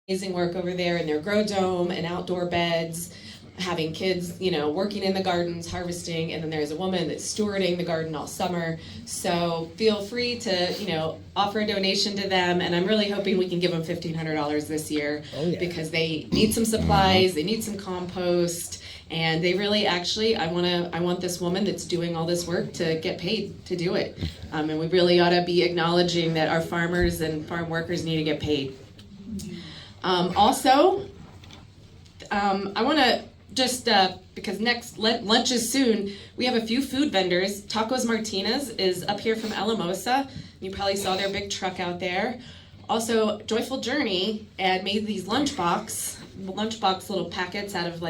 amazing work over there in their grow dome and outdoor beds, having kids, working in the gardens, harvesting, and then there's a woman that's stewarding the garden all summer. So feel free to, offer a donation to them, and I'm really hoping we can give them $1,500 this year because they need some supplies, they need some compost, and they really I want this woman that's doing all this work to get paid to do it. And we really ought to be acknowledging that our farmers and farm workers need to get paid. Also, I want to just, because next lunch is soon, we have a few food vendors. Tacos Martinez is up here from Alamosa. You probably saw their big truck out there. Also, Joyful Journey made these lunchbox little packets out of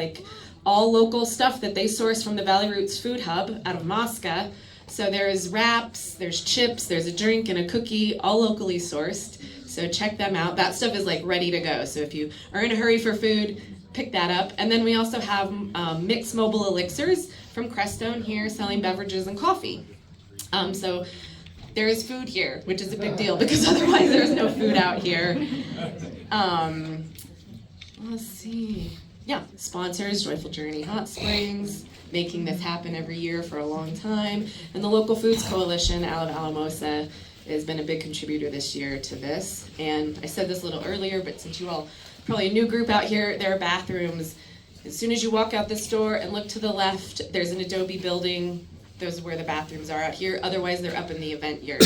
all local stuff that they source from the Valley Roots Food Hub out of Mosca. So there's wraps, there's chips, there's a drink and a cookie, all locally sourced. So check them out. That stuff is ready to go. So if you are in a hurry for food, pick that up. And then we also have mixed mobile elixirs from Crestone here selling beverages and coffee. So there is food here, which is a big deal because otherwise there's no food out here. Let's see. Yeah, sponsors, Joyful Journey Hot Springs, making this happen every year for a long time. And the Local Foods Coalition out of Alamosa has been a big contributor this year to this. And I said this a little earlier, but since you all probably a new group out here, there are bathrooms. As soon as you walk out this door and look to the left, there's an adobe building. Those are where the bathrooms are out here. Otherwise, they're up in the event yard.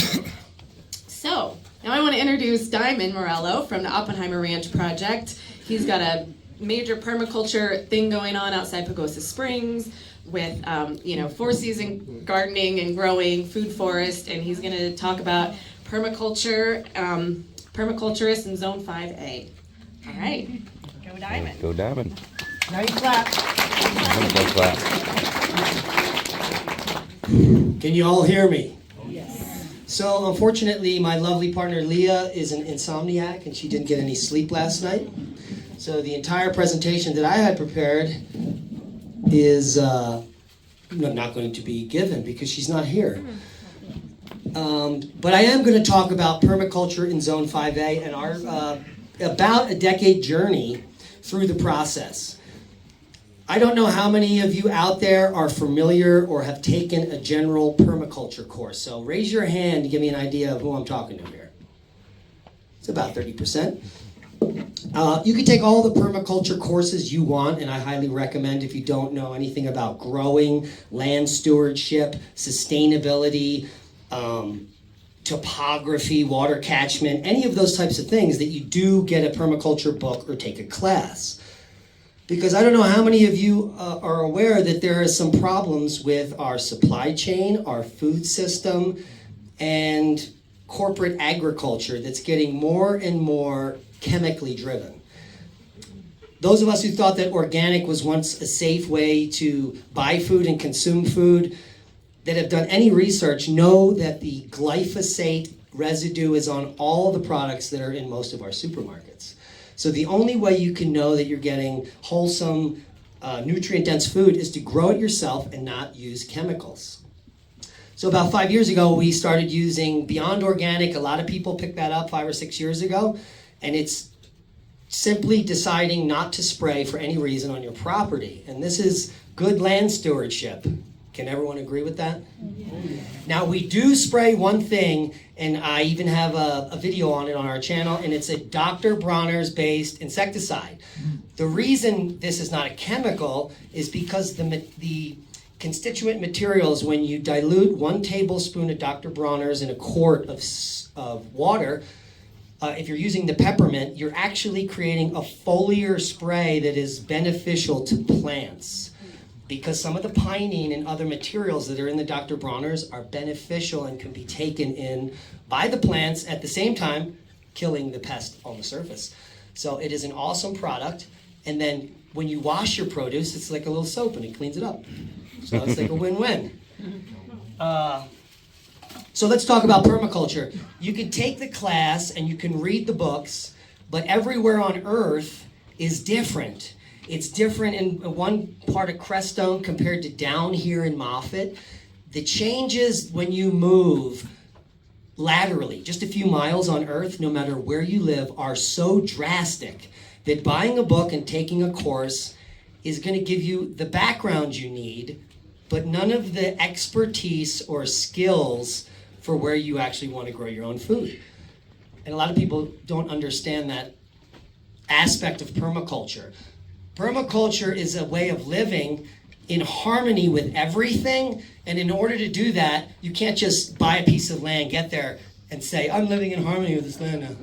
So, now I want to introduce Diamond Morello from the Oppenheimer Ranch Project. He's got a major permaculture thing going on outside Pagosa Springs with, four-season gardening and growing, food forest, and he's going to talk about permaculture, Permaculturist and Zone5a. All right, go Diamond. Go Diamond. Now you clap. Go clap. Can you all hear me? Yes. So unfortunately, my lovely partner Leah is an insomniac and she didn't get any sleep last night. So the entire presentation that I had prepared is not going to be given because she's not here. But I am going to talk about permaculture in Zone5a and our about a decade journey through the process. I don't know how many of you out there are familiar or have taken a general permaculture course. So raise your hand to give me an idea of who I'm talking to here. It's about 30%. You can take all the permaculture courses you want, and I highly recommend if you don't know anything about growing, land stewardship, sustainability, topography, water catchment, any of those types of things, that you do get a permaculture book or take a class. Because I don't know how many of you are aware that there are some problems with our supply chain, our food system, and corporate agriculture that's getting more and more chemically driven. Those of us who thought that organic was once a safe way to buy food and consume food, that have done any research, know that the glyphosate residue is on all the products that are in most of our supermarkets. So the only way you can know that you're getting wholesome, nutrient-dense food is to grow it yourself and not use chemicals. So about 5 years ago, we started using Beyond Organic. A lot of people picked that up 5 or 6 years ago. And it's simply deciding not to spray for any reason on your property. And this is good land stewardship. Can everyone agree with that? Yeah. Now, we do spray one thing, and I even have a video on it on our channel, and it's a Dr. Bronner's-based insecticide. The reason this is not a chemical is because the constituent materials, when you dilute 1 tablespoon of Dr. Bronner's in a quart of water, if you're using the peppermint, you're actually creating a foliar spray that is beneficial to plants. Because some of the pinene and other materials that are in the Dr. Bronner's are beneficial and can be taken in by the plants at the same time killing the pest on the surface. So it is an awesome product. And then when you wash your produce, it's like a little soap and it cleans it up. So it's like a win-win. So let's talk about permaculture. You can take the class and you can read the books, but everywhere on Earth is different. It's different in one part of Crestone compared to down here in Moffett. The changes when you move laterally, just a few miles on Earth, no matter where you live, are so drastic that buying a book and taking a course is going to give you the background you need, but none of the expertise or skills for where you actually want to grow your own food. And a lot of people don't understand that aspect of permaculture. Permaculture is a way of living in harmony with everything, and in order to do that, you can't just buy a piece of land, get there, and say, I'm living in harmony with this land now.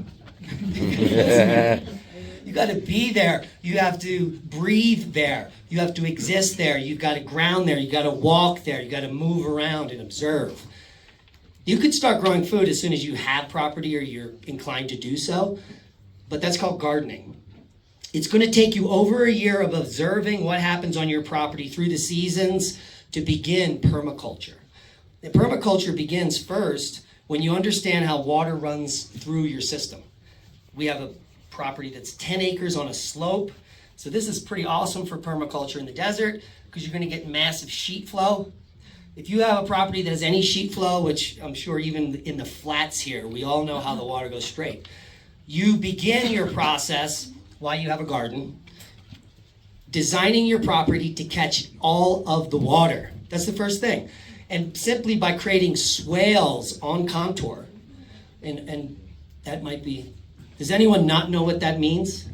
You got to be there. You have to breathe there. You have to exist there. You've got to ground there. You got to walk there. You got to move around and observe. You could start growing food as soon as you have property or you're inclined to do so, but that's called gardening. It's going to take you over a year of observing what happens on your property through the seasons to begin permaculture. And permaculture begins first when you understand how water runs through your system. We have a property that's 10 acres on a slope. So this is pretty awesome for permaculture in the desert because you're going to get massive sheet flow. If you have a property that has any sheet flow, which I'm sure even in the flats here, we all know how the water goes straight. You begin your process while you have a garden, designing your property to catch all of the water. That's the first thing. And simply by creating swales on contour, and that might be, does anyone not know what that means?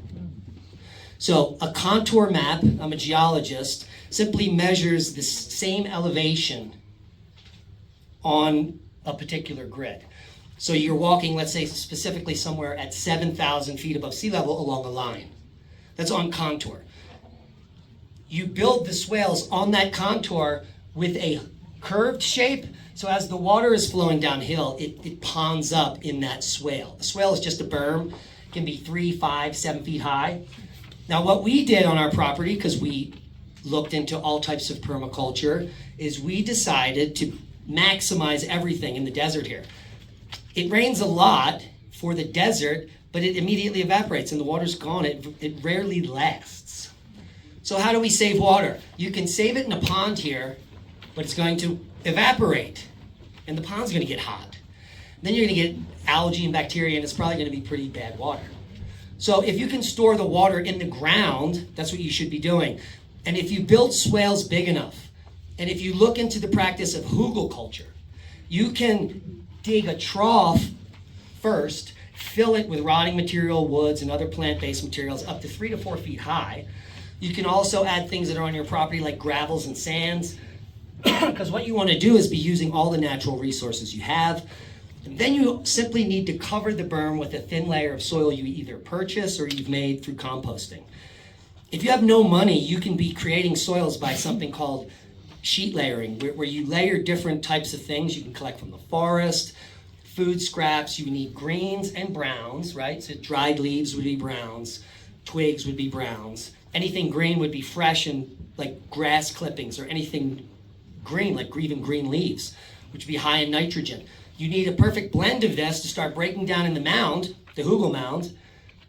So a contour map, I'm a geologist, simply measures the same elevation on a particular grid. So you're walking, let's say specifically somewhere at 7,000 feet above sea level along a line. That's on contour. You build the swales on that contour with a curved shape, so as the water is flowing downhill, it ponds up in that swale. A swale is just a berm. It can be 3, 5, 7 feet high. Now what we did on our property, because we looked into all types of permaculture, is we decided to maximize everything in the desert here. It rains a lot for the desert, but it immediately evaporates and the water's gone. It rarely lasts. So how do we save water? You can save it in a pond here, but it's going to evaporate and the pond's going to get hot. Then you're going to get algae and bacteria and it's probably going to be pretty bad water. So if you can store the water in the ground, that's what you should be doing. And if you build swales big enough, and if you look into the practice of hugelkultur, you can dig a trough first, fill it with rotting material, woods, and other plant-based materials up to 3 to 4 feet high. You can also add things that are on your property like gravels and sands, because what you want to do is be using all the natural resources you have. And then you simply need to cover the berm with a thin layer of soil you either purchase or you've made through composting. If you have no money, you can be creating soils by something called sheet layering, where you layer different types of things you can collect from the forest, food scraps. You need greens and browns, right? So dried leaves would be browns, twigs would be browns. Anything green would be fresh and like grass clippings, or anything green, like even green leaves, which would be high in nitrogen. You need a perfect blend of this to start breaking down in the mound, the hugel mound.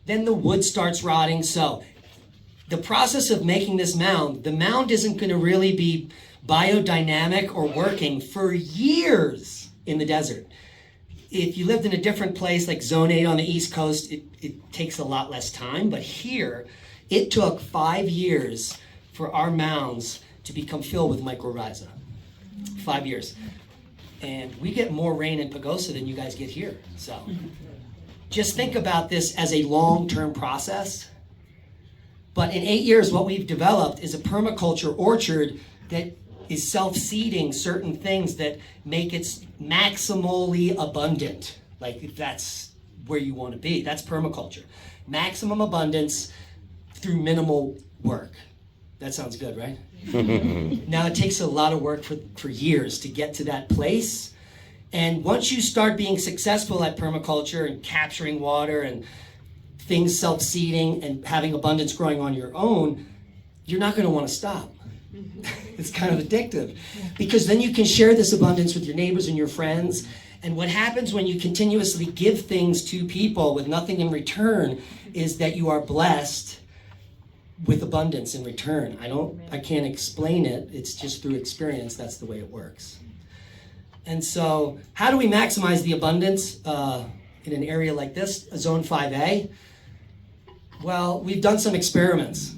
Then the wood starts rotting. So the process of making this mound, the mound isn't going to really be biodynamic or working for years in the desert. If you lived in a different place like Zone 8 on the East Coast, it takes a lot less time. But here, it took 5 years for our mounds to become filled with mycorrhiza. 5 years. And we get more rain in Pagosa than you guys get here. So just think about this as a long-term process. But in 8 years, what we've developed is a permaculture orchard that is self-seeding certain things that make it maximally abundant. Like if that's where you want to be, that's permaculture. Maximum abundance through minimal work. That sounds good, right? Now it takes a lot of work for years to get to that place. And once you start being successful at permaculture and capturing water and things self-seeding and having abundance growing on your own, you're not going to want to stop. It's kind of addictive because then you can share this abundance with your neighbors and your friends. And what happens when you continuously give things to people with nothing in return is that you are blessed with abundance in return. I can't explain it. It's just through experience. That's the way it works. And so how do we maximize the abundance in an area like this, Zone 5a? Well, we've done some experiments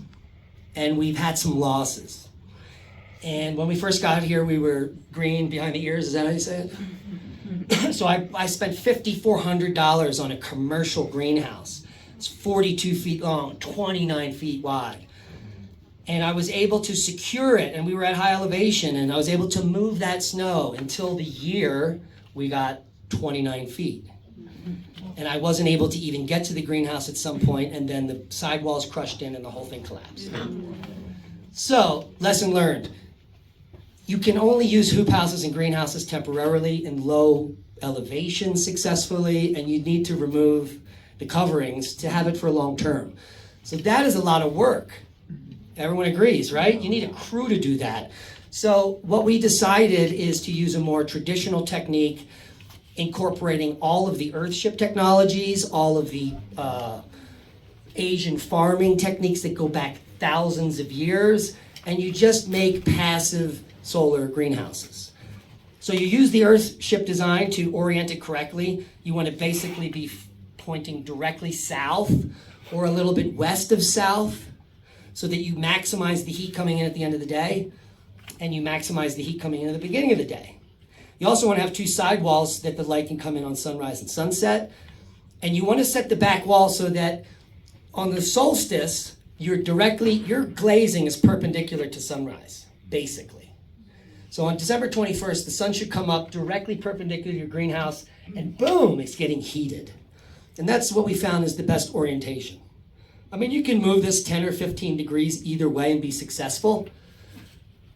and we've had some losses. And when we first got here, we were green behind the ears. Is that how you say it? So I spent $5,400 on a commercial greenhouse. It's 42 feet long, 29 feet wide. And I was able to secure it, and we were at high elevation, and I was able to move that snow until the year we got 29 feet. And I wasn't able to even get to the greenhouse at some point, and then the sidewalls crushed in and the whole thing collapsed. So, lesson learned. You can only use hoop houses and greenhouses temporarily in low elevation successfully, and you need to remove the coverings to have it for long term. So that is a lot of work. Everyone agrees, right? You need a crew to do that. So what we decided is to use a more traditional technique, incorporating all of the earthship technologies, all of the Asian farming techniques that go back thousands of years, and you just make passive solar greenhouses. So you use the earthship design to orient it correctly. You want to basically be pointing directly south or a little bit west of south, so that you maximize the heat coming in at the end of the day, and you maximize the heat coming in at the beginning of the day. You also want to have two side walls that the light can come in on sunrise and sunset, and you want to set the back wall so that on the solstice, your glazing is perpendicular to sunrise, basically. So on December 21st, the sun should come up directly perpendicular to your greenhouse, and boom, it's getting heated. And that's what we found is the best orientation. I mean, you can move this 10 or 15 degrees either way and be successful,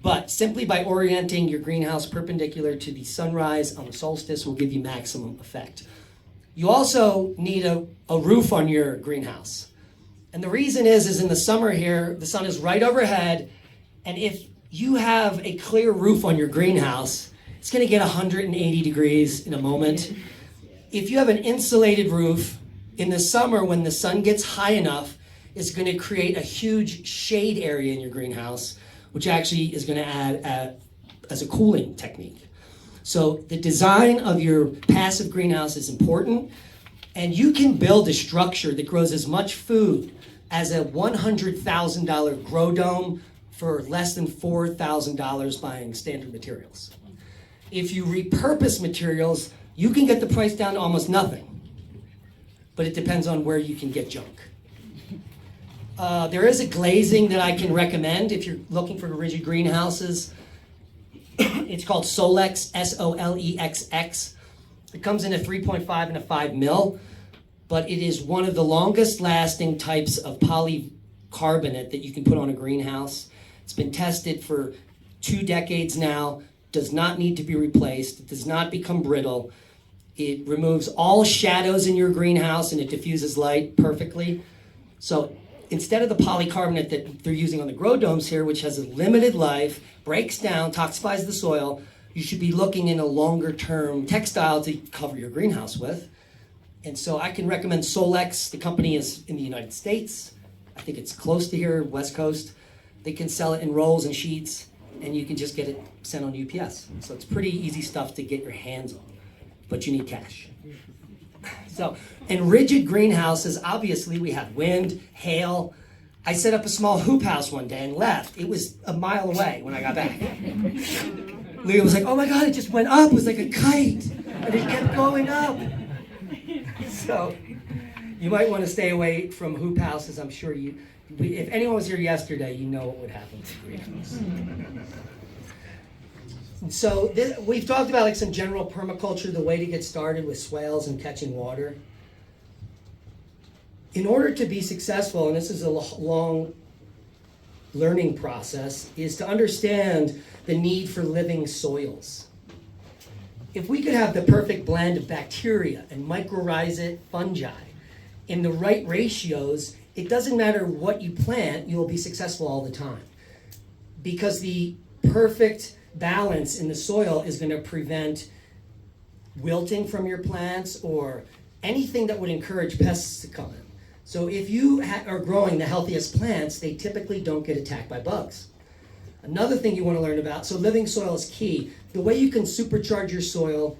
but simply by orienting your greenhouse perpendicular to the sunrise on the solstice will give you maximum effect. You also need a roof on your greenhouse. And the reason is in the summer here, the sun is right overhead, and if you have a clear roof on your greenhouse, it's gonna get 180 degrees in a moment. If you have an insulated roof, in the summer when the sun gets high enough, it's going to create a huge shade area in your greenhouse, which actually is going to add as a cooling technique. So the design of your passive greenhouse is important, and you can build a structure that grows as much food as a $100,000 grow dome for less than $4,000 buying standard materials. If you repurpose materials, you can get the price down to almost nothing, but it depends on where you can get junk. There is a glazing that I can recommend if you're looking for rigid greenhouses. It's called Solex, S-O-L-E-X-X. It comes in a 3.5 and a 5 mil, but it is one of the longest lasting types of polycarbonate that you can put on a greenhouse. It's been tested for 2 decades now, does not need to be replaced, it does not become brittle. It removes all shadows in your greenhouse and it diffuses light perfectly. So instead of the polycarbonate that they're using on the grow domes here, which has a limited life, breaks down, toxifies the soil, you should be looking in a longer term textile to cover your greenhouse with. And so I can recommend Solex. The company is in the United States. I think it's close to here, West Coast. They can sell it in rolls and sheets, and you can just get it sent on UPS. So it's pretty easy stuff to get your hands on, but you need cash. So, in rigid greenhouses, obviously we have wind, hail. I set up a small hoop house one day and left. It was a mile away when I got back. Leah was like, oh my God, it just went up. It was like a kite, and it kept going up. So, you might want to stay away from hoop houses. I'm sure if anyone was here yesterday, you know what would happen to greenhouse. So we've talked about like some general permaculture, the way to get started with swales and catching water. In order to be successful, and this is a long learning process, is to understand the need for living soils. If we could have the perfect blend of bacteria and mycorrhizate fungi in the right ratios, it doesn't matter what you plant, you'll be successful all the time. Because the perfect balance in the soil is going to prevent wilting from your plants or anything that would encourage pests to come in. So if you are growing the healthiest plants, they typically don't get attacked by bugs. Another thing you want to learn about, so living soil is key. The way you can supercharge your soil,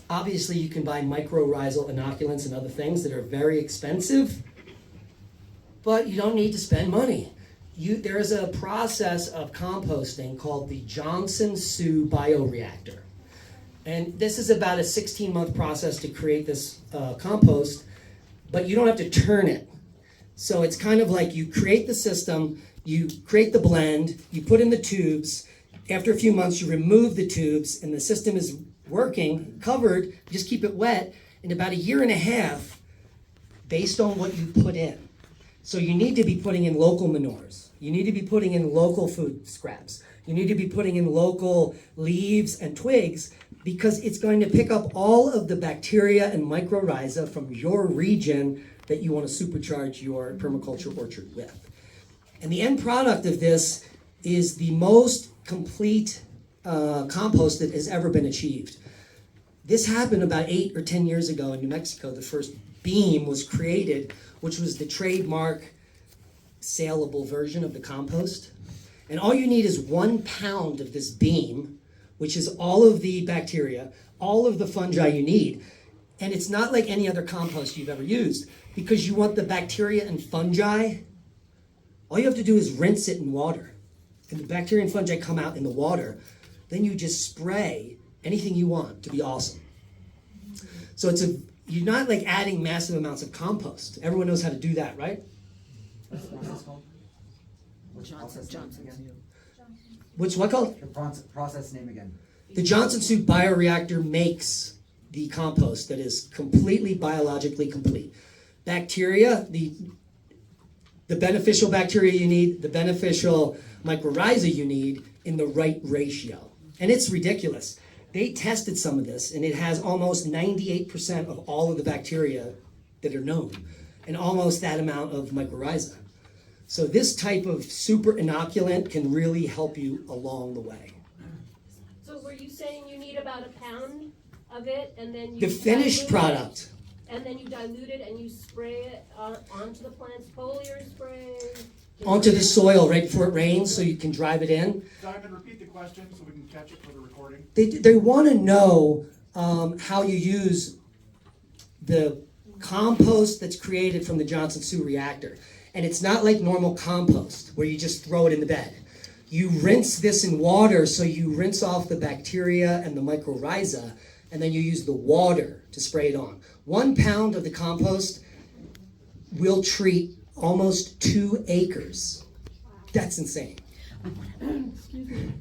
obviously you can buy mycorrhizal inoculants and other things that are very expensive, but you don't need to spend money. There is a process of composting called the Johnson-Su bioreactor. And this is about a 16-month process to create this compost, but you don't have to turn it. So it's kind of like you create the system, you create the blend, you put in the tubes. After a few months, you remove the tubes, and the system is working, covered. Just keep it wet. In about a year and a half, based on what you put in. So you need to be putting in local manures. You need to be putting in local food scraps. You need to be putting in local leaves and twigs, because it's going to pick up all of the bacteria and mycorrhiza from your region that you want to supercharge your permaculture orchard with. And the end product of this is the most complete compost that has ever been achieved. This happened about 8 or 10 years ago in New Mexico. The first beam was created, which was the trademark saleable version of the compost. And all you need is 1 pound of this beam, which is all of the bacteria, all of the fungi you need. And it's not like any other compost you've ever used, because you want the bacteria and fungi. All you have to do is rinse it in water. And the bacteria and fungi come out in the water. Then you just spray anything you want to be awesome. So you're not like adding massive amounts of compost. Everyone knows how to do that, right? What's the process called? Johnson. What's what called? The process name again. The Johnson-Su bioreactor makes the compost that is completely biologically complete. Bacteria, the beneficial bacteria you need, the beneficial mycorrhiza you need in the right ratio. And it's ridiculous. They tested some of this, and it has almost 98% of all of the bacteria that are known, and almost that amount of mycorrhiza. So this type of super inoculant can really help you along the way. So were you saying you need about a pound of it, and then you The finished product. And then you dilute it and you spray it onto the plants, foliar spray? Onto the soil right before it rains, so you can drive it in. Diamond, repeat the question so we can catch it for the recording. They want to know how you use the compost that's created from the Johnson-Su reactor. And it's not like normal compost where you just throw it in the bed. You rinse this in water, so you rinse off the bacteria and the mycorrhiza, and then you use the water to spray it on. 1 pound of the compost will treat almost 2 acres. That's insane. Excuse me.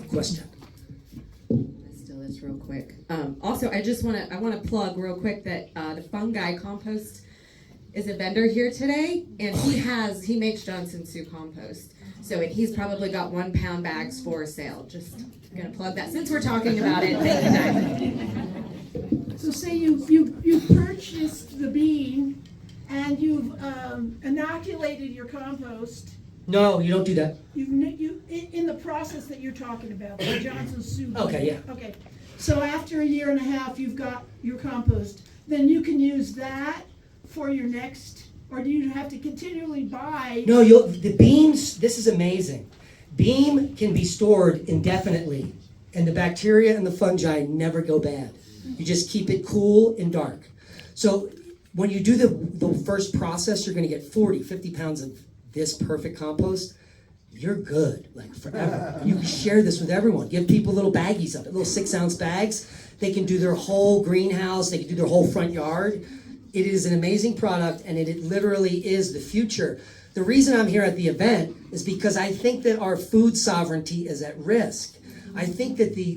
Question. Let's do this real quick. Also, I want to plug real quick that the fungi compost is a vendor here today, and he makes Johnson-Su compost. So he's probably got 1 pound bags for sale. Just gonna plug that since we're talking about it. Thank you, Diamond. So say you purchased the bean and you've inoculated your compost. No, you don't do that. You in the process that you're talking about, the Johnson-Su. Okay, yeah. Okay. So after a year and a half, you've got your compost. Then you can use that for your next, or do you have to continually buy? No, the beams, this is amazing. Beam can be stored indefinitely, and the bacteria and the fungi never go bad. You just keep it cool and dark. So when you do the first process, you're going to get 40, 50 pounds of this perfect compost. You're good, like forever. You can share this with everyone. Give people little baggies of it, little 6-ounce bags. They can do their whole greenhouse. They can do their whole front yard. It is an amazing product, and it literally is the future. The reason I'm here at the event is because I think that our food sovereignty is at risk. I think that the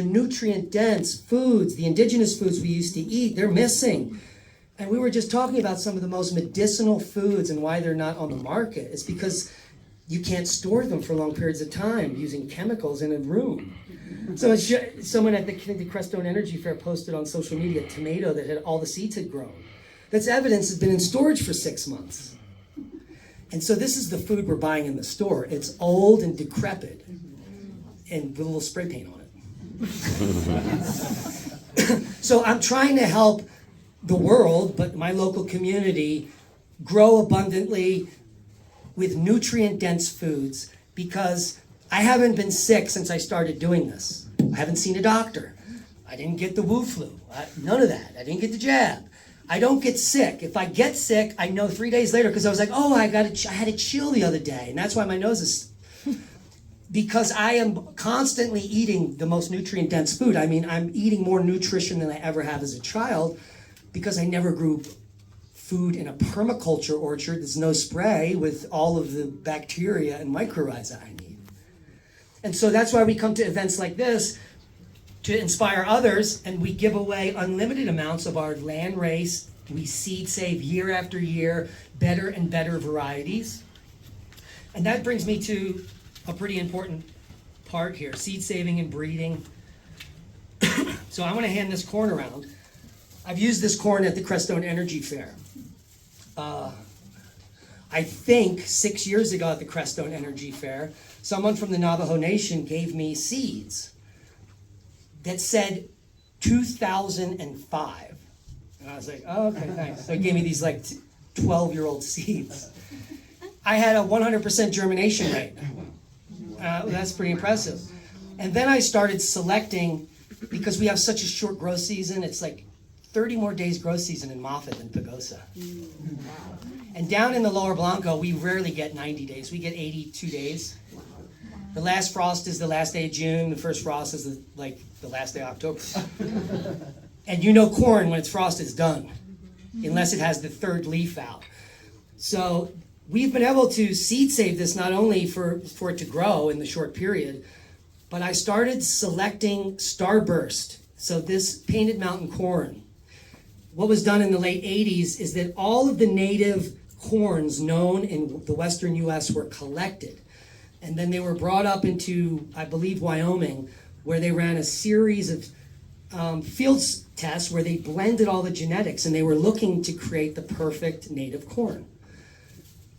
nutrient-dense foods, the indigenous foods we used to eat, they're missing. And we were just talking about some of the most medicinal foods and why they're not on the market. It's because you can't store them for long periods of time using chemicals in a room. So someone at the Crestone Energy Fair posted on social media a tomato that had all the seeds had grown. That's evidence it's been in storage for 6 months. And so this is the food we're buying in the store. It's old and decrepit and with a little spray paint on it. So I'm trying to help the world, but my local community, grow abundantly with nutrient-dense foods, because I haven't been sick since I started doing this. I haven't seen a doctor. I didn't get the Wu flu. None of that. I didn't get the jab. I don't get sick. If I get sick, I know 3 days later because I was like, oh, I had a chill the other day, and that's why my nose is. Because I am constantly eating the most nutrient-dense food. I mean, I'm eating more nutrition than I ever have as a child because I never grew food in a permaculture orchard. There's no spray with all of the bacteria and microbes that I need. And so that's why we come to events like this to inspire others, and we give away unlimited amounts of our land race. We seed save year after year, better and better varieties. And that brings me to a pretty important part here, seed saving and breeding. So I want to hand this corn around. I've used this corn at the Crestone Energy Fair. I think 6 years ago at the Crestone Energy Fair, someone from the Navajo Nation gave me seeds that said 2005. And I was like, oh, okay, thanks. So he gave me these like 12-year-old seeds. I had a 100% germination rate. That's pretty impressive. And then I started selecting, because we have such a short growth season, it's like 30 more days growth season in Moffat than Pagosa. And down in the Lower Blanco, we rarely get 90 days. We get 82 days. The last frost is the last day of June. The first frost is the last day of October. And you know corn, when it's frosted, is done, unless it has the third leaf out. So we've been able to seed save this not only for it to grow in the short period, but I started selecting Starburst. So this Painted Mountain corn. What was done in the late 80s is that all of the native corns known in the western US were collected. And then they were brought up into, I believe, Wyoming, where they ran a series of field tests where they blended all the genetics, and they were looking to create the perfect native corn.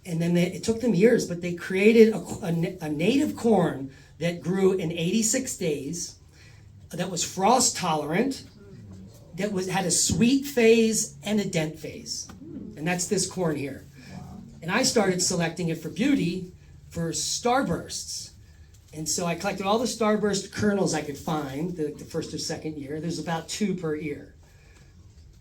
And then it took them years, but they created a native corn that grew in 86 days, that was frost tolerant, that had a sweet phase and a dent phase. And that's this corn here. And I started selecting it for beauty for starbursts. And so I collected all the starburst kernels I could find the first or second year. There's about 2 per ear.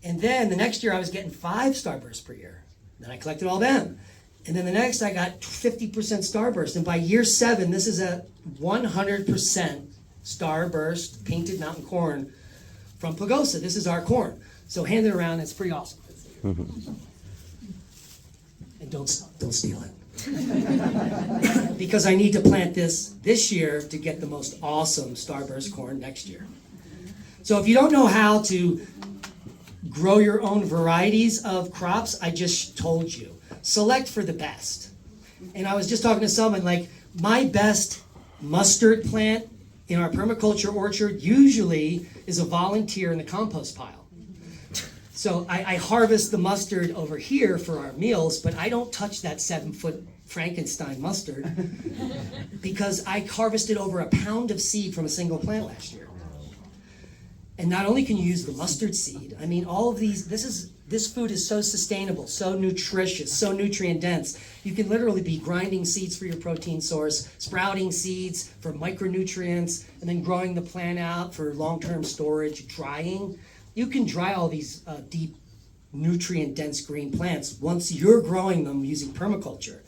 And then the next year I was getting 5 starbursts per year. Then I collected all them. And then the next I got 50% starburst. And by year 7, this is a 100% starburst painted mountain corn from Pagosa. This is our corn. So hand it around, it's pretty awesome. And don't steal it. Because I need to plant this year to get the most awesome starburst corn next year. So if you don't know how to grow your own varieties of crops, I just told you. Select for the best. And I was just talking to someone, like, my best mustard plant in our permaculture orchard usually is a volunteer in the compost pile. So I harvest the mustard over here for our meals, but I don't touch that 7-foot Frankenstein mustard because I harvested over a pound of seed from a single plant last year. And not only can you use the mustard seed, I mean, all of these, this food is so sustainable, so nutritious, so nutrient dense. You can literally be grinding seeds for your protein source, sprouting seeds for micronutrients, and then growing the plant out for long-term storage, drying. You can dry all these deep, nutrient-dense green plants once you're growing them using permaculture.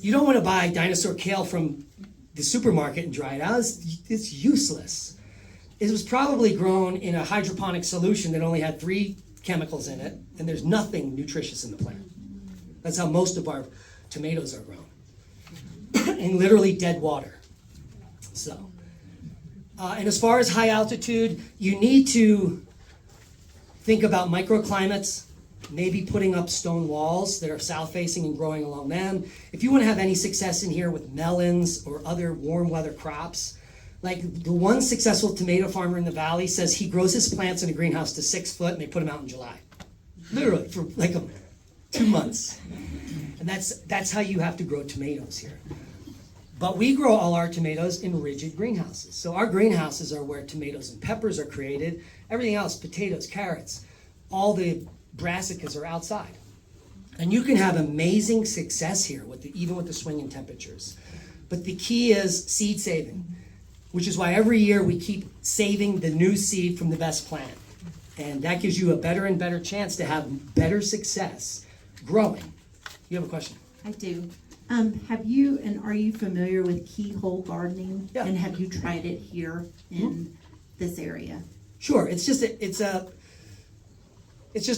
You don't want to buy dinosaur kale from the supermarket and dry it out. It's useless. It was probably grown in a hydroponic solution that only had 3 chemicals in it, and there's nothing nutritious in the plant. That's how most of our tomatoes are grown. In literally dead water. So, and as far as high altitude, you need to think about microclimates, maybe putting up stone walls that are south-facing and growing along them. If you want to have any success in here with melons or other warm weather crops, like the one successful tomato farmer in the valley says he grows his plants in a greenhouse to 6 foot and they put them out in July. Literally, for like 2 months. And that's how you have to grow tomatoes here. But we grow all our tomatoes in rigid greenhouses. So our greenhouses are where tomatoes and peppers are created. Everything else, potatoes, carrots, all the brassicas are outside. And you can have amazing success here, even with the swing in temperatures. But the key is seed saving, which is why every year we keep saving the new seed from the best plant. And that gives you a better and better chance to have better success growing. You have a question? I do. Have you, and are you familiar with keyhole gardening? Yeah. And have you tried it here in this area? Sure, it's just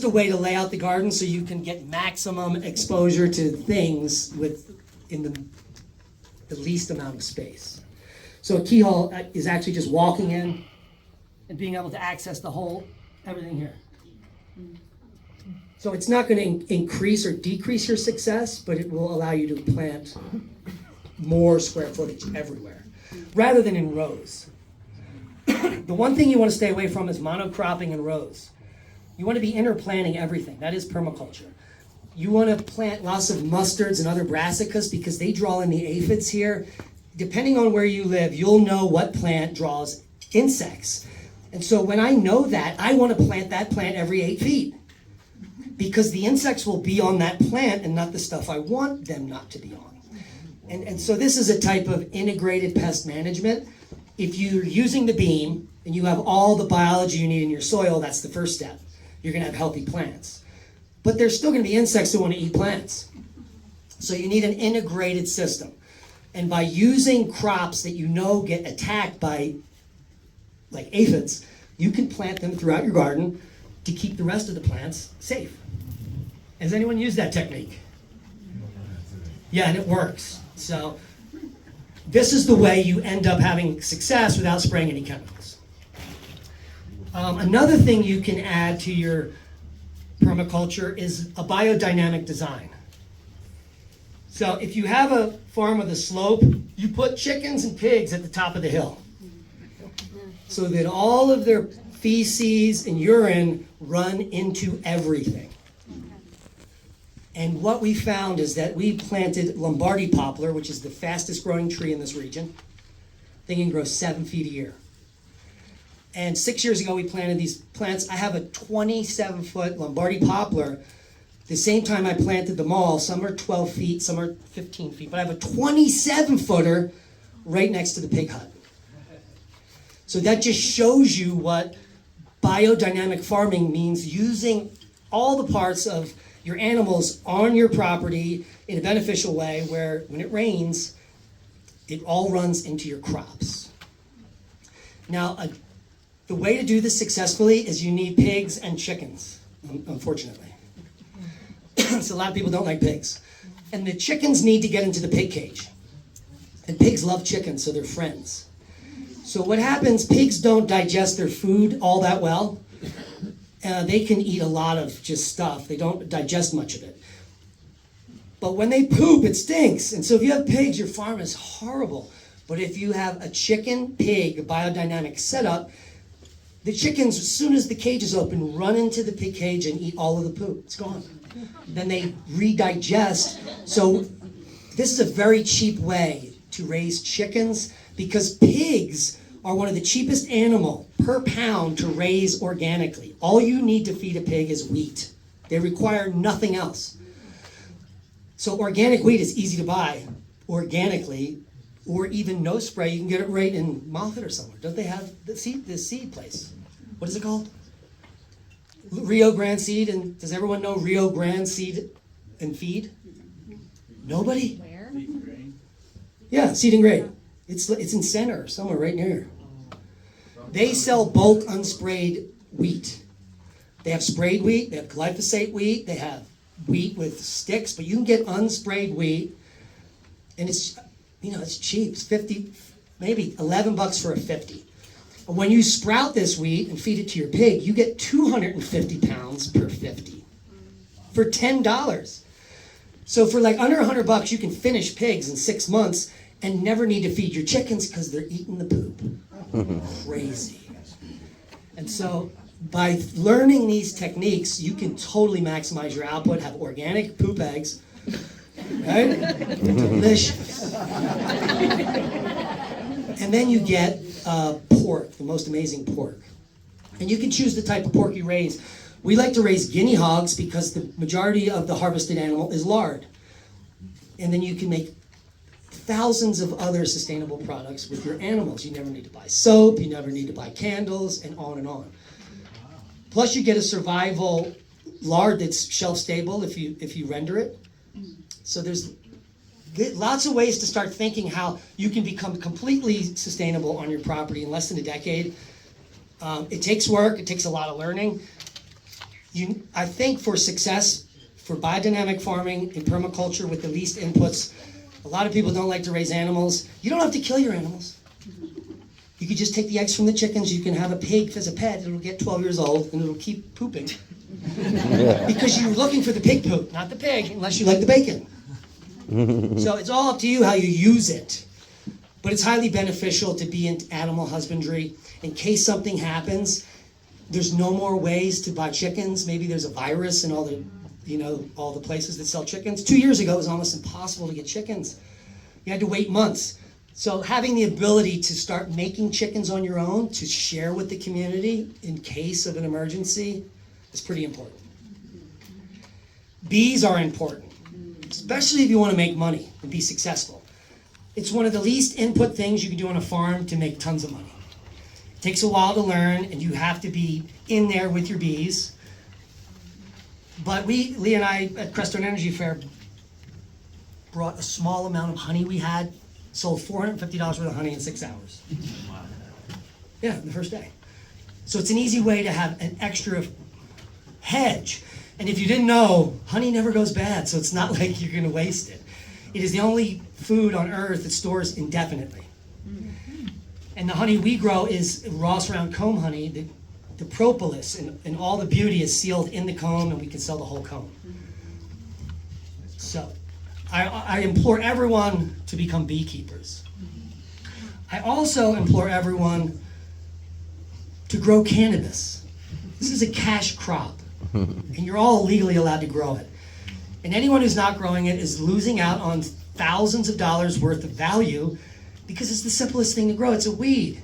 a way to lay out the garden so you can get maximum exposure to things in the least amount of space. So a keyhole is actually just walking in and being able to access everything here. So it's not going to increase or decrease your success, but it will allow you to plant more square footage everywhere, rather than in rows. The one thing you want to stay away from is monocropping in rows. You want to be interplanting everything. That is permaculture. You want to plant lots of mustards and other brassicas because they draw in the aphids here. Depending on where you live, you'll know what plant draws insects. And so when I know that, I want to plant that plant every 8 feet because the insects will be on that plant and not the stuff I want them not to be on. And so this is a type of integrated pest management. If you're using the beam and you have all the biology you need in your soil, that's the first step. You're going to have healthy plants. But there's still going to be insects that want to eat plants. So you need an integrated system. And by using crops that you know get attacked by like aphids, you can plant them throughout your garden to keep the rest of the plants safe. Has anyone used that technique? Yeah, and it works. So this is the way you end up having success without spraying any chemicals. Another thing you can add to your permaculture is a biodynamic design. So if you have a farm with a slope, you put chickens and pigs at the top of the hill so that all of their feces and urine run into everything. And what we found is that we planted Lombardy poplar, which is the fastest growing tree in this region. They can grow 7 feet a year. And 6 years ago, we planted these plants. I have a 27-foot Lombardy poplar. The same time I planted them all, some are 12 feet, some are 15 feet, but I have a 27-footer right next to the pig hut. So that just shows you what biodynamic farming means, using all the parts of your animals on your property in a beneficial way where when it rains, it all runs into your crops. Now, the way to do this successfully is you need pigs and chickens, unfortunately. So a lot of people don't like pigs. And the chickens need to get into the pig cage. And pigs love chickens, so they're friends. So what happens, pigs don't digest their food all that well. They can eat a lot of just stuff. They don't digest much of it. But when they poop, it stinks. And so if you have pigs, your farm is horrible. But if you have a chicken-pig biodynamic setup, the chickens, as soon as the cage is open, run into the pig cage and eat all of the poop. It's gone. Then they redigest. So this is a very cheap way to raise chickens because pigs are one of the cheapest animal per pound to raise organically. All you need to feed a pig is wheat. They require nothing else. So organic wheat is easy to buy organically, or even no spray. You can get it right in Moffat or somewhere. Don't they have the seed place? What is it called? Rio Grande Seed. And does everyone know Rio Grande Seed and Feed? Nobody? Where? Yeah, Seed and Grain. It's in Center, somewhere right near. They sell bulk unsprayed wheat. They have sprayed wheat, they have glyphosate wheat, they have wheat with sticks, but you can get unsprayed wheat, and it's cheap. It's 50, maybe $11 for a 50. And when you sprout this wheat and feed it to your pig, you get 250 pounds per 50 for $10. So for like under $100, you can finish pigs in 6 months and never need to feed your chickens because they're eating the poop. Crazy. And so by learning these techniques, you can totally maximize your output, have organic poop eggs, right? Delicious. And then you get pork, the most amazing pork. And you can choose the type of pork you raise. We like to raise guinea hogs because the majority of the harvested animal is lard. And then you can make thousands of other sustainable products with your animals. You never need to buy soap, you never need to buy candles, and on and on. Plus you get a survival lard that's shelf stable if you render it. So there's lots of ways to start thinking how you can become completely sustainable on your property in less than a decade. It takes work, it takes a lot of learning. I think for success, for biodynamic farming and permaculture with the least inputs, a lot of people don't like to raise animals. You don't have to kill your animals. You could just take the eggs from the chickens. You can have a pig as a pet. It'll get 12 years old and it'll keep pooping. Because you're looking for the pig poop, not the pig, unless you like the bacon. So it's all up to you how you use it. But it's highly beneficial to be in animal husbandry. In case something happens, there's no more ways to buy chickens. Maybe there's a virus in all the places that sell chickens. 2 years ago, it was almost impossible to get chickens. You had to wait months. So having the ability to start making chickens on your own, to share with the community in case of an emergency, is pretty important. Bees are important, especially if you want to make money and be successful. It's one of the least input things you can do on a farm to make tons of money. It takes a while to learn, and you have to be in there with your bees. But Lee and I, at Crestone Energy Fair, brought a small amount of honey we had, sold $450 worth of honey in 6 hours. Yeah, the first day. So it's an easy way to have an extra hedge. And if you didn't know, honey never goes bad, so it's not like you're gonna waste it. It is the only food on earth that stores indefinitely. And the honey we grow is Ross Round comb honey. The propolis and all the beauty is sealed in the comb, and we can sell the whole comb. So I implore everyone to become beekeepers. I also implore everyone to grow cannabis. This is a cash crop, and you're all legally allowed to grow it. And anyone who's not growing it is losing out on thousands of dollars worth of value because it's the simplest thing to grow. It's a weed.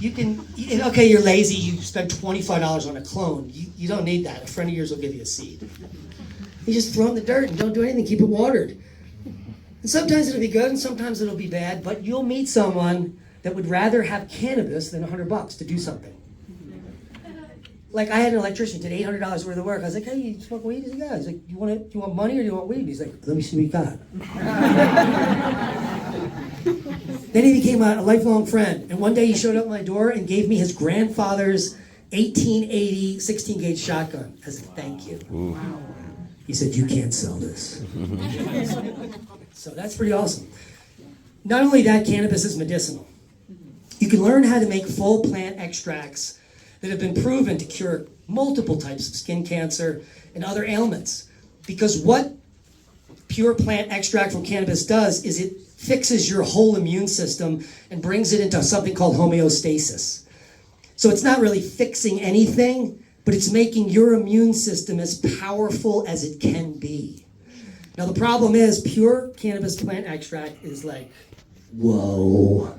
You can, okay, you're lazy, you spend $25 on a clone. You don't need that. A friend of yours will give you a seed. You just throw it in the dirt and don't do anything, keep it watered. And sometimes it'll be good and sometimes it'll be bad, but you'll meet someone that would rather have cannabis than $100 to do something. Like I had an electrician did $800 worth of work. I was like, hey, you smoke weed? He's like, yeah. He's like, you want money or do you want weed? He's like, let me see what you got. Then he became a lifelong friend. And one day he showed up at my door and gave me his grandfather's 1880 16-gauge shotgun as a thank you. Wow. He said, you can't sell this. So that's pretty awesome. Not only that, cannabis is medicinal. You can learn how to make full plant extracts that have been proven to cure multiple types of skin cancer and other ailments. Because what pure plant extract from cannabis does is it fixes your whole immune system and brings it into something called homeostasis. So it's not really fixing anything, but it's making your immune system as powerful as it can be. Now the problem is pure cannabis plant extract is like, whoa.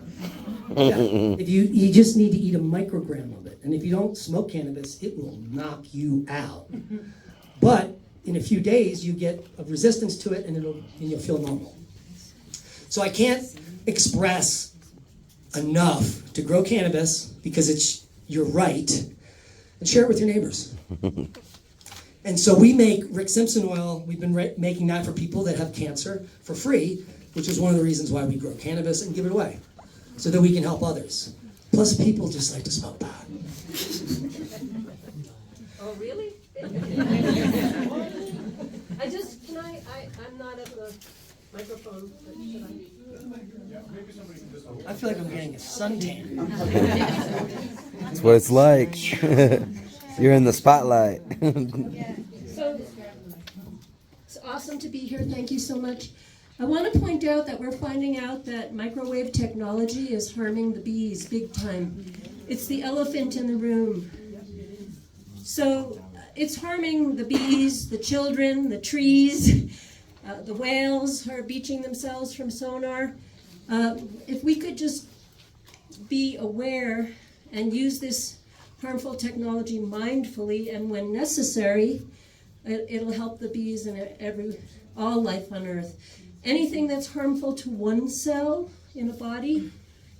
Yeah. If you just need to eat a microgram of it. And if you don't smoke cannabis, it will knock you out. But in a few days, you get a resistance to it and you'll feel normal. So I can't express enough to grow cannabis because it's your right, and share it with your neighbors. And so we make Rick Simpson oil. We've been making that for people that have cancer for free, which is one of the reasons why we grow cannabis and give it away, so that we can help others. Plus people just like to smoke pot. Oh, really? I'm not at the microphone, but should I? I feel like I'm getting a suntan. That's what it's like. You're in the spotlight. So, it's awesome to be here. Thank you so much. I want to point out that we're finding out that microwave technology is harming the bees big time. It's the elephant in the room. So, it's harming the bees, the children, the trees. The whales are beaching themselves from sonar. If we could just be aware and use this harmful technology mindfully, and when necessary, it'll help the bees and all life on Earth. anything that's harmful to one cell in a body,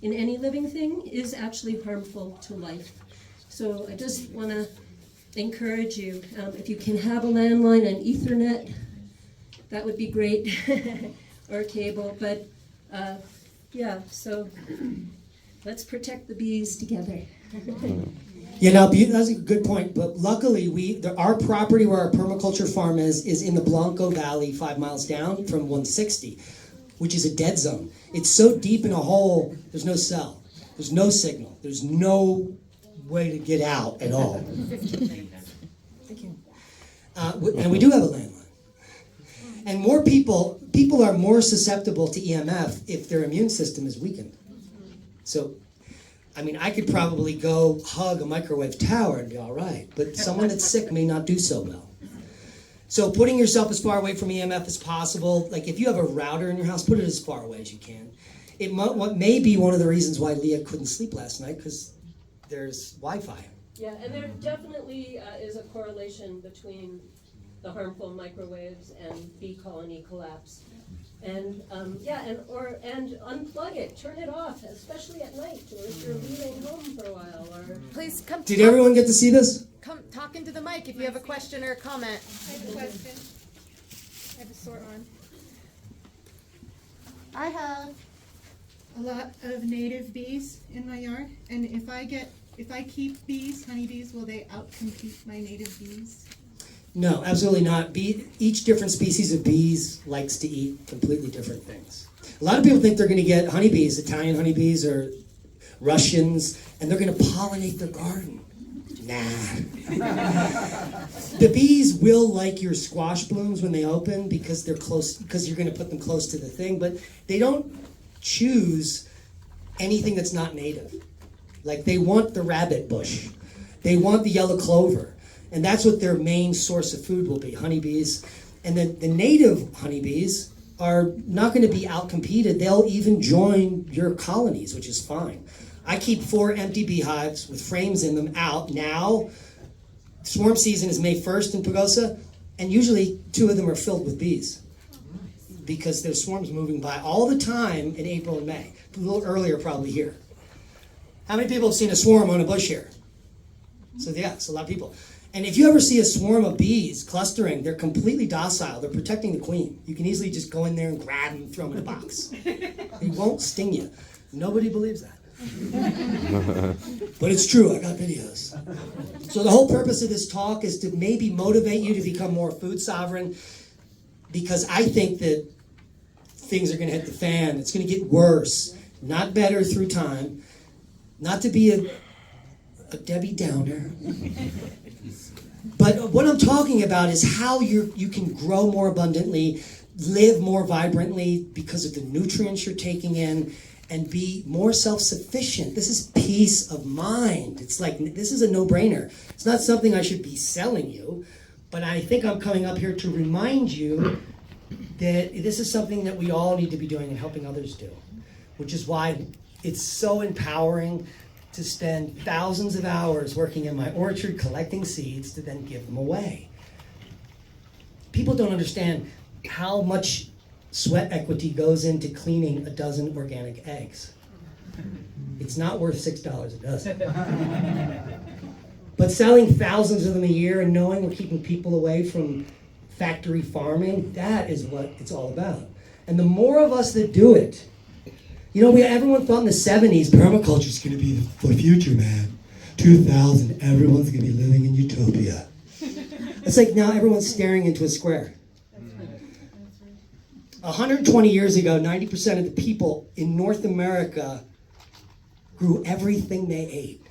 in any living thing, is actually harmful to life. So I just want to encourage you, if you can have a landline and Ethernet, that would be great, or cable, but yeah, so let's protect the bees together. Yeah, now that's a good point. But luckily, our property where our permaculture farm is in the Blanco Valley, 5 miles down from 160, which is a dead zone. It's so deep in a hole. There's no cell. There's no signal. There's no way to get out at all. And we do have a landline. And more people are more susceptible to EMF if their immune system is weakened. So, I mean, I could probably go hug a microwave tower and be all right, but someone that's sick may not do so well. So putting yourself as far away from EMF as possible, like if you have a router in your house, put it as far away as you can. It may be one of the reasons why Leah couldn't sleep last night, because there's Wi-Fi. Yeah, and there definitely is a correlation between the harmful microwaves and bee colony collapse. And and unplug it, turn it off, especially at night, or if you're leaving home for a while. Or Please come. Did everyone get to see this? Come talk into the mic if you have a question or a comment. I have a question. I have a sore arm. I have a lot of native bees in my yard, and if I keep bees, honeybees, will they outcompete my native bees? No, absolutely not. Each different species of bees likes to eat completely different things. A lot of people think they're going to get honeybees, Italian honeybees or Russians, and they're going to pollinate their garden. Nah. The bees will like your squash blooms when they open because they're close, because you're going to put them close to the thing, but they don't choose anything that's not native. Like they want the rabbit bush. They want the yellow clover. And that's what their main source of food will be, honeybees. And the native honeybees are not going to be outcompeted. They'll even join your colonies, which is fine. I keep 4 empty beehives with frames in them out now. Swarm season is May 1st in Pagosa, and usually 2 of them are filled with bees because there's swarms moving by all the time in April and May. A little earlier probably here. How many people have seen a swarm on a bush here? So yeah, it's a lot of people. And if you ever see a swarm of bees clustering, they're completely docile. They're protecting the queen. You can easily just go in there and grab them and throw them in a box. They won't sting you. Nobody believes that. But it's true, I got videos. So the whole purpose of this talk is to maybe motivate you to become more food sovereign, because I think that things are going to hit the fan. It's going to get worse, not better through time. Not to be a Debbie Downer. But what I'm talking about is how you can grow more abundantly, live more vibrantly because of the nutrients you're taking in, and be more self-sufficient. This is peace of mind. It's like, this is a no-brainer. It's not something I should be selling you, but I think I'm coming up here to remind you that this is something that we all need to be doing and helping others do, which is why it's so empowering to spend thousands of hours working in my orchard collecting seeds to then give them away. People don't understand how much sweat equity goes into cleaning a dozen organic eggs. It's not worth $6 a dozen. But selling thousands of them a year and knowing we're keeping people away from factory farming, that is what it's all about. And the more of us that do it, you know, everyone thought in the 70s, permaculture is going to be the future, man. 2000, everyone's going to be living in utopia. It's like now everyone's staring into a square. 120 years ago, 90% of the people in North America grew everything they ate.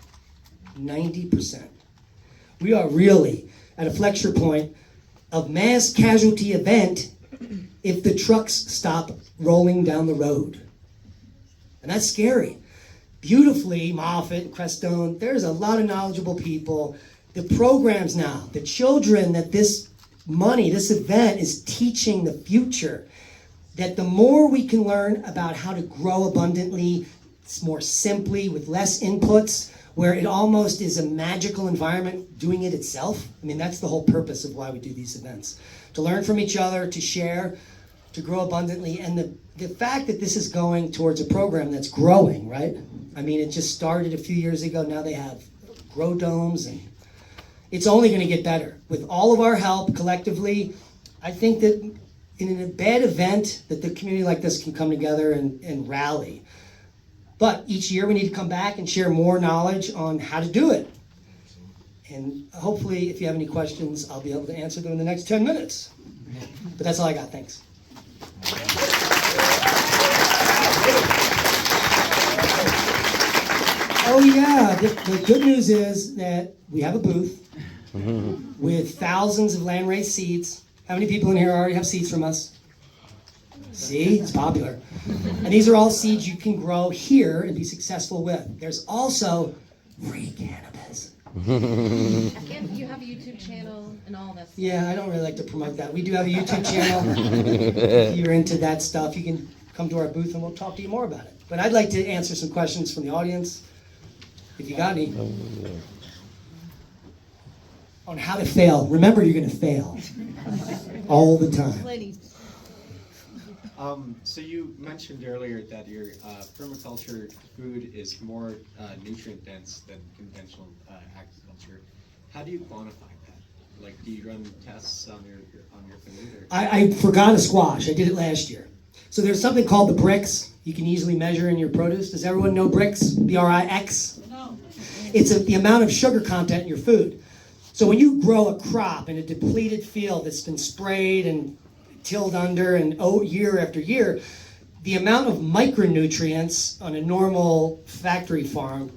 90%. We are really at a flexure point of mass casualty event if the trucks stop rolling down the road. And that's scary. Beautifully, Moffat and Crestone, there's a lot of knowledgeable people. The programs now, the children that this money, this event is teaching the future, that the more we can learn about how to grow abundantly, more simply, with less inputs, where it almost is a magical environment doing it itself. I mean, that's the whole purpose of why we do these events. To learn from each other, to share, to grow abundantly, and the fact that this is going towards a program that's growing, right? I mean, it just started a few years ago. Now they have grow domes, and it's only going to get better. With all of our help collectively, I think that in a bad event that the community like this can come together and rally. But each year we need to come back and share more knowledge on how to do it. And hopefully, if you have any questions, I'll be able to answer them in the next 10 minutes. But that's all I got. Thanks. Oh yeah, the good news is that we have a booth with thousands of land-raised seeds. How many people in here already have seeds from us? See, it's popular. And these are all seeds you can grow here and be successful with. There's also free cannabis. And you have a YouTube channel and all this. Yeah, I don't really like to promote that. We do have a YouTube channel. If you're into that stuff, you can come to our booth and we'll talk to you more about it. But I'd like to answer some questions from the audience, if you got any. On how to fail. Remember, you're going to fail. All the time. So you mentioned earlier that your permaculture food is more nutrient dense than conventional agriculture. How do you quantify that? Like, do you run tests on your food? Or? I forgot a squash. I did it last year. So there's something called the brix. You can easily measure in your produce. Does everyone know brix? B-R-I-X? No. It's the amount of sugar content in your food. So when you grow a crop in a depleted field that's been sprayed and tilled under and year after year, the amount of micronutrients on a normal factory farm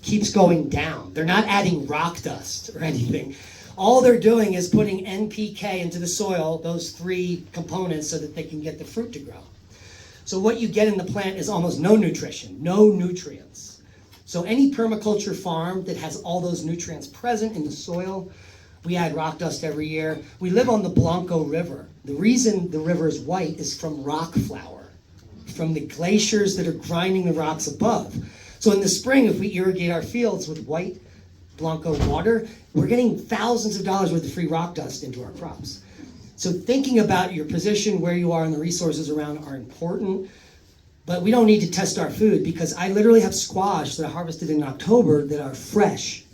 keeps going down. They're not adding rock dust or anything. All they're doing is putting NPK into the soil, those three components, so that they can get the fruit to grow. So what you get in the plant is almost no nutrition, no nutrients. So any permaculture farm that has all those nutrients present in the soil, we add rock dust every year. We live on the Blanco River. The reason the river is white is from rock flour, from the glaciers that are grinding the rocks above. So in the spring, if we irrigate our fields with white Blanco water, we're getting thousands of dollars worth of free rock dust into our crops. So thinking about your position, where you are, and the resources around are important. But we don't need to test our food, because I literally have squash that I harvested in October that are fresh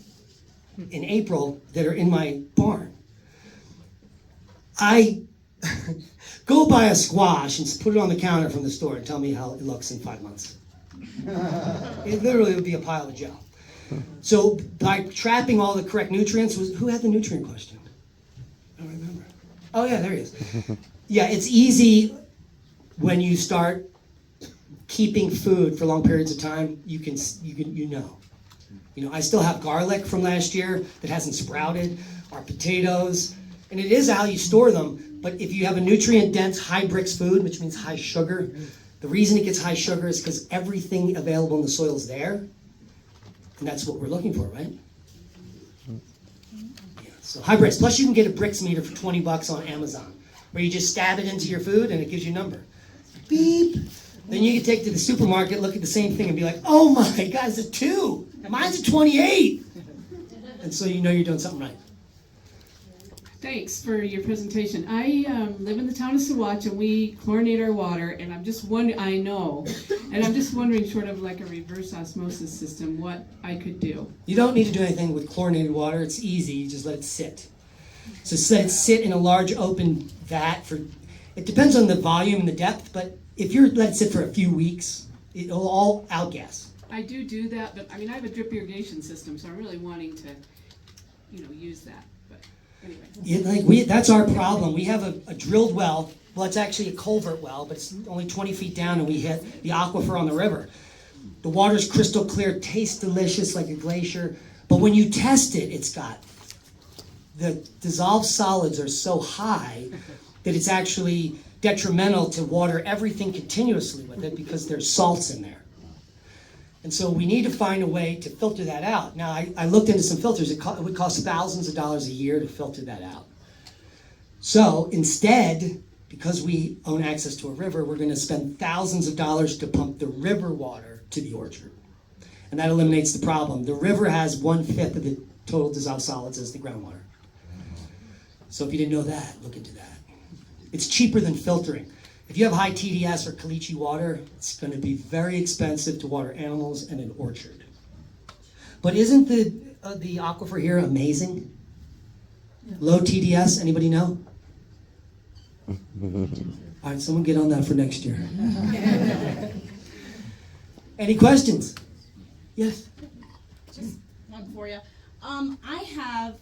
in April that are in my barn. I go buy a squash and put it on the counter from the store and tell me how it looks in 5 months. It literally would be a pile of gel. So by trapping all the correct nutrients, who had the nutrient question? I don't remember. Oh yeah, there he is. Yeah, it's easy when you start keeping food for long periods of time. You know. You know, I still have garlic from last year that hasn't sprouted, our potatoes, and it is how you store them. But if you have a nutrient-dense, high-brix food, which means high sugar, the reason it gets high sugar is because everything available in the soil is there, and that's what we're looking for, right? Yeah, so high-brix. Plus, you can get a brix meter for $20 on Amazon, where you just stab it into your food and it gives you a number. Beep. Then you can take it to the supermarket, look at the same thing, and be like, "Oh my God, it's a 2. Mine's a 28." And so you know you're doing something right. Thanks for your presentation. I live in the town of Saguache, and we chlorinate our water, and I'm just wondering, sort of like a reverse osmosis system, what I could do. You don't need to do anything with chlorinated water. It's easy. You just let it sit. So let it sit in a large open vat for, it depends on the volume and the depth, but if you let it sit for a few weeks, it'll all outgas. I do that, but I mean, I have a drip irrigation system, so I'm really wanting to, use that. But anyway. That's our problem. We have a drilled well. Well, it's actually a culvert well, but it's only 20 feet down, and we hit the aquifer on the river. The water's crystal clear, tastes delicious like a glacier, but when you test it, it's got, the dissolved solids are so high that it's actually detrimental to water everything continuously with it, because there's salts in there. And so we need to find a way to filter that out. Now, I looked into some filters. It would cost thousands of dollars a year to filter that out. So instead, because we own access to a river, we're going to spend thousands of dollars to pump the river water to the orchard. And that eliminates the problem. The river has 1/5 of the total dissolved solids as the groundwater. So if you didn't know that, look into that. It's cheaper than filtering. If you have high TDS or caliche water, it's going to be very expensive to water animals and an orchard. But isn't the aquifer here amazing? Low TDS, anybody know? All right, someone get on that for next year. Any questions? Yes? Just one for you. I have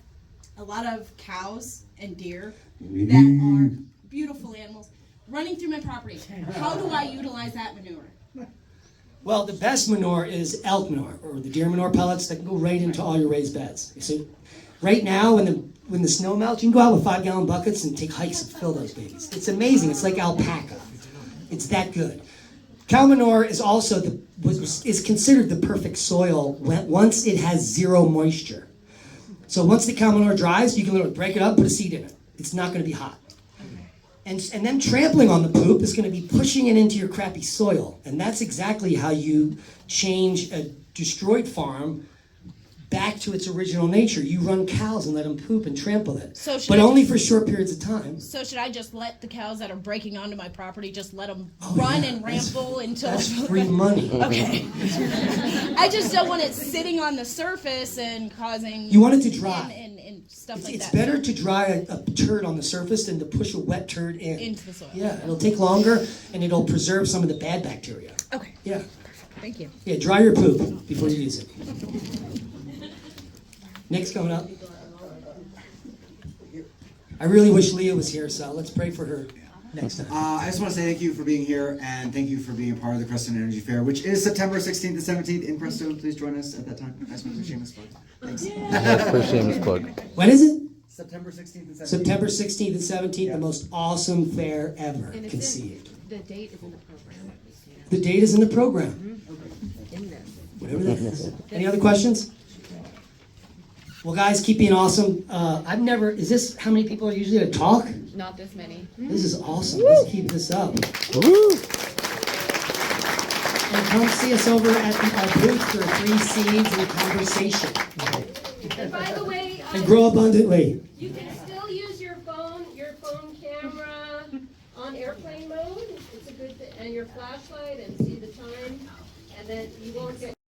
a lot of cows and deer that are beautiful animals running through my property. How do I utilize that manure? Well, the best manure is elk manure, or the deer manure pellets that can go right into all your raised beds. So right now, when the snow melts, you can go out with 5-gallon buckets and take hikes and fill those babies. It's amazing. It's like alpaca. It's that good. Cow manure is also is considered the perfect soil once it has zero moisture. So once the cow manure dries, you can literally break it up, put a seed in it. It's not going to be hot. And then trampling on the poop is going to be pushing it into your crappy soil. And that's exactly how you change a destroyed farm back to its original nature. You run cows and let them poop and trample it. But only for short periods of time. So should I just let the cows that are breaking onto my property, just let them run and ramble until... That's free money. Okay. I just don't want it sitting on the surface and causing... You want it to dry. And stuff like It's that. better to dry a turd on the surface than to push a wet turd in. Into the soil. Yeah, it'll take longer and it'll preserve some of the bad bacteria. Okay. Yeah. Perfect. Thank you. Yeah, dry your poop before you use it. Nick's coming up. I really wish Leah was here, so let's pray for her next time. I just want to say thank you for being here, and thank you for being a part of the Creston Energy Fair, which is September 16th and 17th in Presto. Please join us at that time. I just want to shameless plug. Thanks. First shameless plug. When is it? September 16th and 17th. September 16th and 17th, the most awesome fair ever And it's conceived. the date is in the program. The date is in the program. In this. Whatever that is. Any other questions? Well, guys, keep being awesome. Is this how many people are usually at a talk? Not this many. This is awesome. Let's keep this up. Woo! And come see us over at our booth for free seeds and conversation. And by the way, And grow abundantly. you can still use your phone camera on airplane mode. It's a good thing, and your flashlight, and see the time, and then you won't get